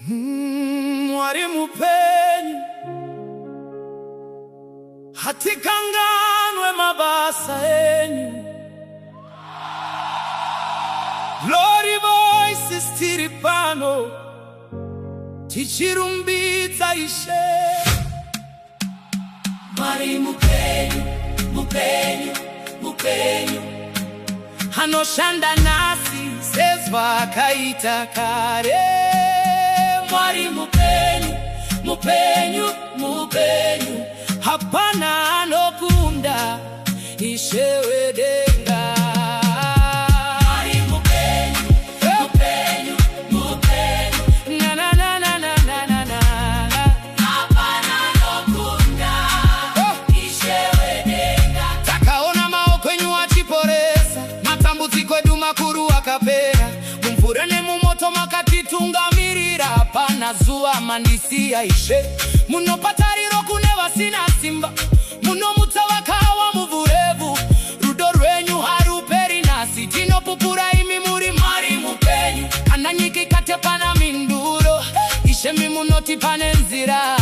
Mwalimu penyu hatikanganwe mabasa enyu. Glory voice stiri pano tichirumbidza Ishe. Mwalimu penyu, mupenyu, mupenyu hanoshanda nasi sezva akaita kare. Mwalimu penyu, mupenyu, mupenyu hapana anokunda Ishe wedenga. Mwalimu penyu, mupenyu, mupenyu na na na na na na na na hapana anokunda Ishe wedenga. Takaona maoko enyu achiporesa matambudziko edu makuru akapera. Mumvura nemumoto makatitungamirira hapana zuva mandisiya Ishe. Munopatariro kune vasina simba, munomutsa vakawa muvurevu. Rudo rwenyu haruperi nasi tinopupura imi muri Mwalimu penyu. Kana nyika ikatepana minduro Ishe mi munoti pane nzira.